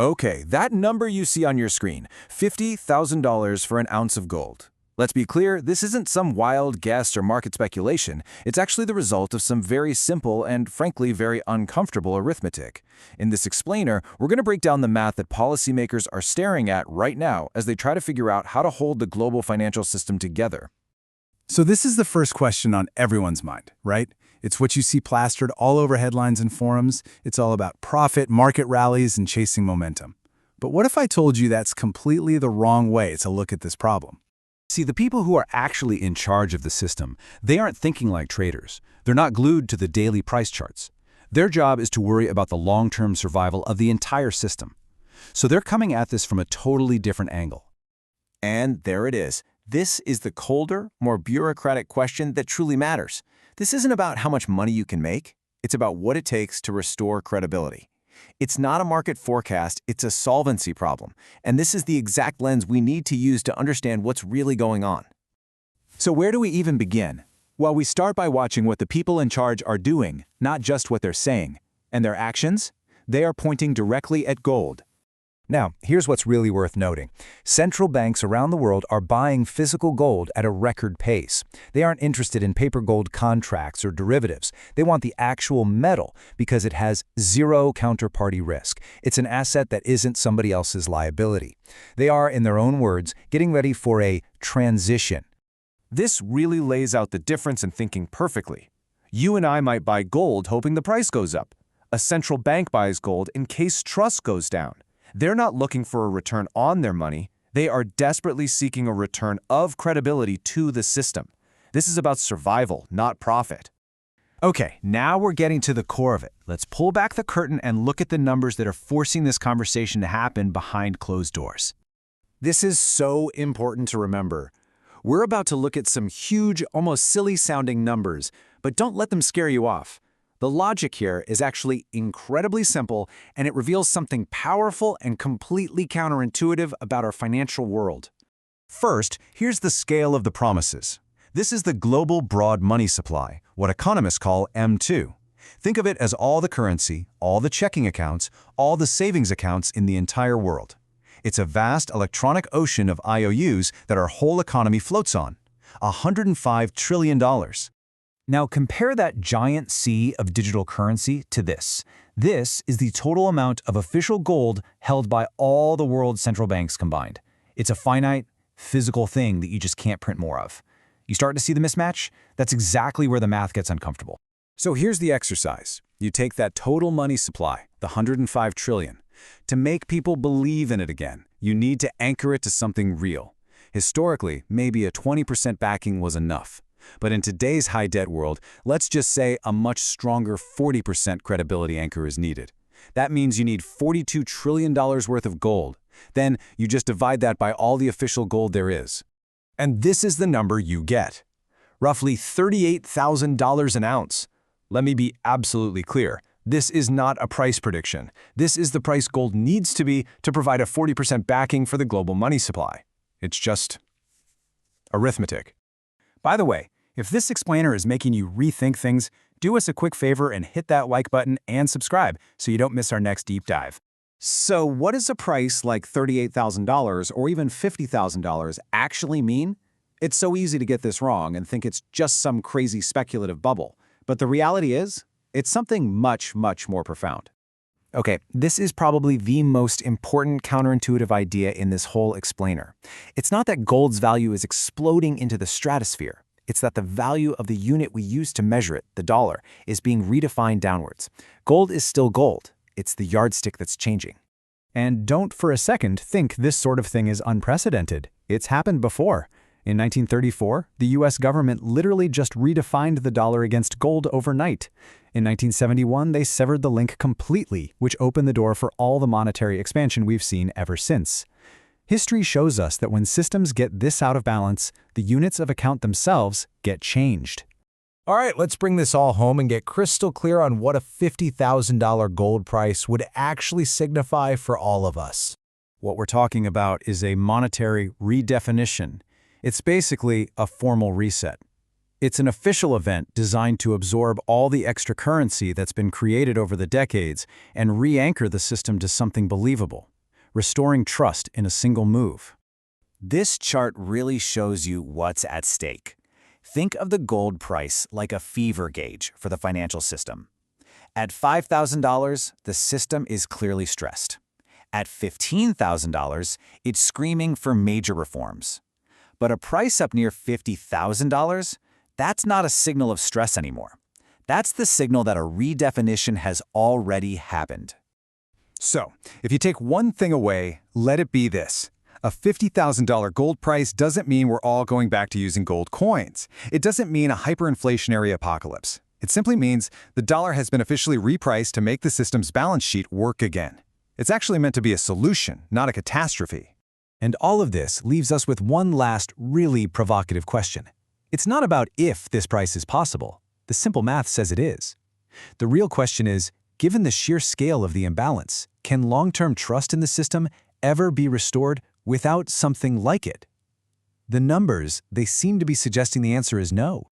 Okay, that number you see on your screen, $50,000 for an ounce of gold. Let's be clear, this isn't some wild guess or market speculation. It's actually the result of some very simple and, frankly, very uncomfortable arithmetic. In this explainer, we're going to break down the math that policymakers are staring at right now as they try to figure out how to hold the global financial system together. So this is the first question on everyone's mind, right? It's what you see plastered all over headlines and forums. It's all about profit, market rallies, and chasing momentum. But what if I told you that's completely the wrong way to look at this problem? See, the people who are actually in charge of the system, they aren't thinking like traders. They're not glued to the daily price charts. Their job is to worry about the long-term survival of the entire system. So they're coming at this from a totally different angle. And there it is. This is the colder, more bureaucratic question that truly matters. This isn't about how much money you can make. It's about what it takes to restore credibility. It's not a market forecast, it's a solvency problem. And this is the exact lens we need to use to understand what's really going on. So where do we even begin? Well, we start by watching what the people in charge are doing, not just what they're saying. And their actions? They are pointing directly at gold. Now, here's what's really worth noting. Central banks around the world are buying physical gold at a record pace. They aren't interested in paper gold contracts or derivatives. They want the actual metal because it has zero counterparty risk. It's an asset that isn't somebody else's liability. They are, in their own words, getting ready for a transition. This really lays out the difference in thinking perfectly. You and I might buy gold hoping the price goes up. A central bank buys gold in case trust goes down. They're not looking for a return on their money. They are desperately seeking a return of credibility to the system. This is about survival, not profit. Okay, now we're getting to the core of it. Let's pull back the curtain and look at the numbers that are forcing this conversation to happen behind closed doors. This is so important to remember. We're about to look at some huge, almost silly-sounding numbers, but don't let them scare you off. The logic here is actually incredibly simple, and it reveals something powerful and completely counterintuitive about our financial world. First, here's the scale of the promises. This is the global broad money supply, what economists call M2. Think of it as all the currency, all the checking accounts, all the savings accounts in the entire world. It's a vast electronic ocean of IOUs that our whole economy floats on. $105 trillion. Now compare that giant sea of digital currency to this. This is the total amount of official gold held by all the world's central banks combined. It's a finite, physical thing that you just can't print more of. You start to see the mismatch? That's exactly where the math gets uncomfortable. So here's the exercise. You take that total money supply, the $105 trillion. To make people believe in it again, you need to anchor it to something real. Historically, maybe a 20% backing was enough. But in today's high-debt world, let's just say a much stronger 40% credibility anchor is needed. That means you need $42 trillion worth of gold. Then you just divide that by all the official gold there is. And this is the number you get. Roughly $38,000 an ounce. Let me be absolutely clear. This is not a price prediction. This is the price gold needs to be to provide a 40% backing for the global money supply. It's just arithmetic. By the way, if this explainer is making you rethink things, do us a quick favor and hit that like button and subscribe so you don't miss our next deep dive. So what does a price like $38,000 or even $50,000 actually mean? It's so easy to get this wrong and think it's just some crazy speculative bubble. But the reality is, it's something much, much more profound. Okay, this is probably the most important counterintuitive idea in this whole explainer. It's not that gold's value is exploding into the stratosphere. It's that the value of the unit we use to measure it, the dollar, is being redefined downwards. Gold is still gold. It's the yardstick that's changing. And don't for a second think this sort of thing is unprecedented. It's happened before. In 1934, the US government literally just redefined the dollar against gold overnight. In 1971, they severed the link completely, which opened the door for all the monetary expansion we've seen ever since. History shows us that when systems get this out of balance, the units of account themselves get changed. All right, let's bring this all home and get crystal clear on what a $50,000 gold price would actually signify for all of us. What we're talking about is a monetary redefinition. It's basically a formal reset. It's an official event designed to absorb all the extra currency that's been created over the decades and re-anchor the system to something believable. restoring trust in a single move. This chart really shows you what's at stake. Think of the gold price like a fever gauge for the financial system. At $5,000, the system is clearly stressed. At $15,000, it's screaming for major reforms. But a price up near $50,000, that's not a signal of stress anymore. That's the signal that a redefinition has already happened. So, if you take one thing away, let it be this. A $50,000 gold price doesn't mean we're all going back to using gold coins. It doesn't mean a hyperinflationary apocalypse. It simply means the dollar has been officially repriced to make the system's balance sheet work again. It's actually meant to be a solution, not a catastrophe. And all of this leaves us with one last really provocative question. It's not about if this price is possible. The simple math says it is. The real question is, given the sheer scale of the imbalance, can long-term trust in the system ever be restored without something like it? The numbers, they seem to be suggesting the answer is no.